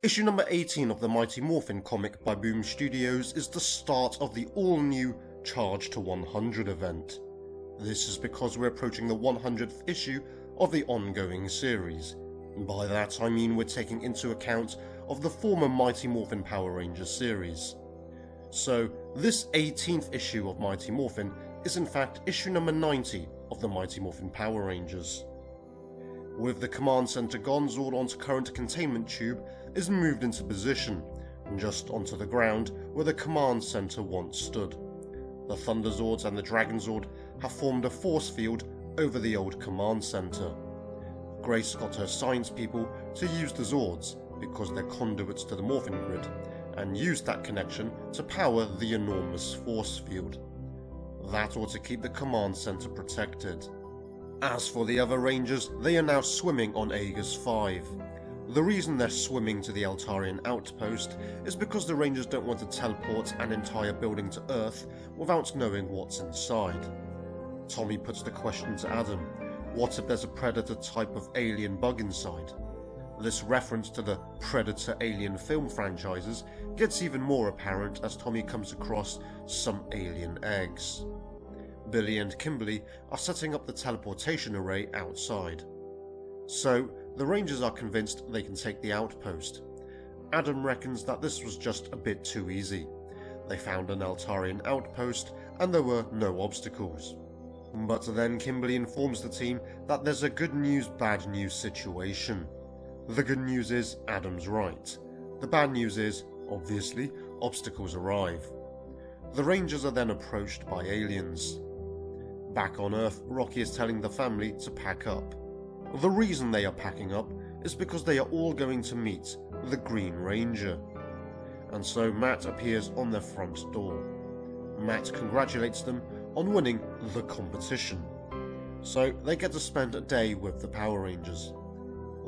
Issue number 18 of the Mighty Morphin comic by Boom Studios is the start of the all-new Charge to 100 event. This is because we're approaching the 100th issue of the ongoing series. By that I mean we're taking into account of the former Mighty Morphin Power Rangers series. So this 18th issue of Mighty Morphin is in fact issue number 90 of the Mighty Morphin Power Rangers. With the command center gone, Zord onto current containment tube is moved into position, just onto the ground where the command center once stood. The Thunder Zords and the Dragon Zord have formed a force field over the old command center. Grace got her science people to use the Zords because they're conduits to the Morphin Grid, and used that connection to power the enormous force field. That ought to keep the command center protected. As for the other Rangers, they are now swimming on Aegis 5. The reason they're swimming to the Eltarian outpost is because the Rangers don't want to teleport an entire building to Earth without knowing what's inside. Tommy puts the question to Adam, what if there's a Predator type of alien bug inside? This reference to the Predator alien film franchises gets even more apparent as Tommy comes across some alien eggs. Billy and Kimberly are setting up the teleportation array outside. So, the Rangers are convinced they can take the outpost. Adam reckons that this was just a bit too easy. They found an Eltarian outpost and there were no obstacles. But then Kimberly informs the team that there's a good news, bad news situation. The good news is Adam's right. The bad news is, obviously, obstacles arrive. The Rangers are then approached by aliens. Back on Earth, Rocky is telling the family to pack up. The reason they are packing up is because they are all going to meet the Green Ranger. And so Matt appears on their front door. Matt congratulates them on winning the competition. So they get to spend a day with the Power Rangers.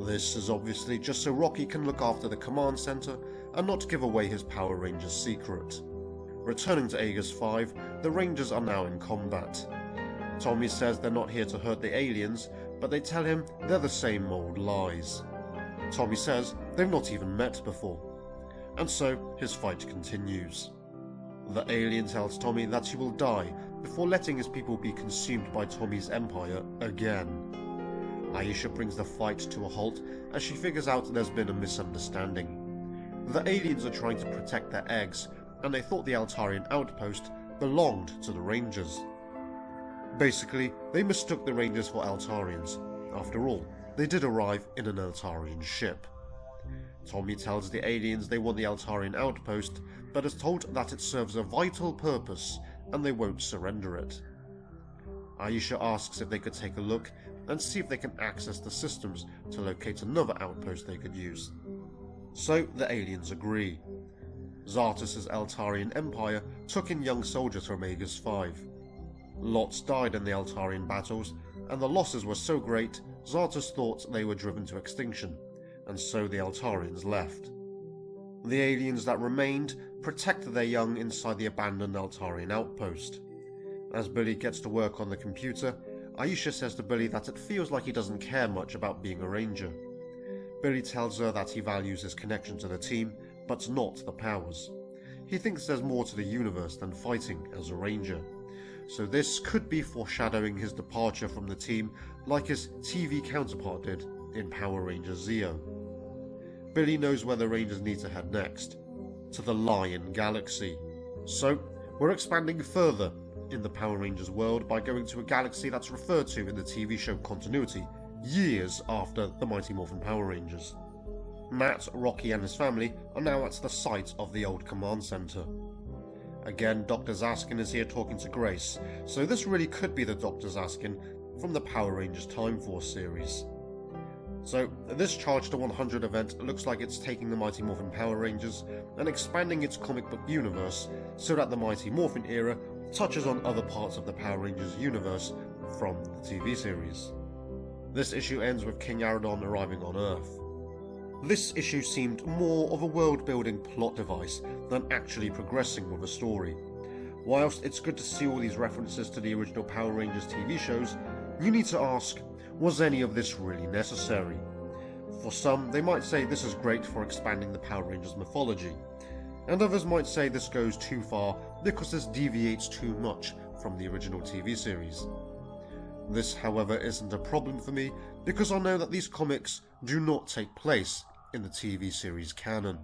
This is obviously just so Rocky can look after the command center and not give away his Power Rangers secret. Returning to Aegis 5, the Rangers are now in combat. Tommy says they're not here to hurt the aliens, but they tell him they're the same old lies. Tommy says they've not even met before. And so his fight continues. The alien tells Tommy that he will die before letting his people be consumed by Tommy's empire again. Aisha brings the fight to a halt as she figures out there's been a misunderstanding. The aliens are trying to protect their eggs, and they thought the Eltarian outpost belonged to the Rangers. Basically, they mistook the Rangers for Eltarians. After all, they did arrive in an Eltarian ship. Tommy tells the aliens they want the Eltarian outpost, but is told that it serves a vital purpose and they won't surrender it. Aisha asks if they could take a look and see if they can access the systems to locate another outpost they could use. So the aliens agree. Zartus' Eltarian Empire took in young soldiers from Aegis 5. Lots died in the Eltarian battles, and the losses were so great, Zartus thought they were driven to extinction, and so the Eltarians left. The aliens that remained protected their young inside the abandoned Eltarian outpost. As Billy gets to work on the computer, Aisha says to Billy that it feels like he doesn't care much about being a Ranger. Billy tells her that he values his connection to the team, but not the powers. He thinks there's more to the universe than fighting as a Ranger. So this could be foreshadowing his departure from the team like his TV counterpart did in Power Rangers Zeo. Billy knows where the Rangers need to head next, to the Lion Galaxy. So we're expanding further in the Power Rangers world by going to a galaxy that's referred to in the TV show continuity years after the Mighty Morphin Power Rangers. Matt, Rocky and his family are now at the site of the old command center. Again, Dr. Zaskin is here talking to Grace, so this really could be the Dr. Zaskin from the Power Rangers Time Force series. So, this Charge to 100 event looks like it's taking the Mighty Morphin Power Rangers and expanding its comic book universe so that the Mighty Morphin era touches on other parts of the Power Rangers universe from the TV series. This issue ends with King Aradon arriving on Earth. This issue seemed more of a world-building plot device than actually progressing with a story. Whilst it's good to see all these references to the original Power Rangers TV shows, you need to ask, was any of this really necessary? For some, they might say this is great for expanding the Power Rangers mythology, and others might say this goes too far because this deviates too much from the original TV series. This, however, isn't a problem for me because I know that these comics do not take place in the TV series canon.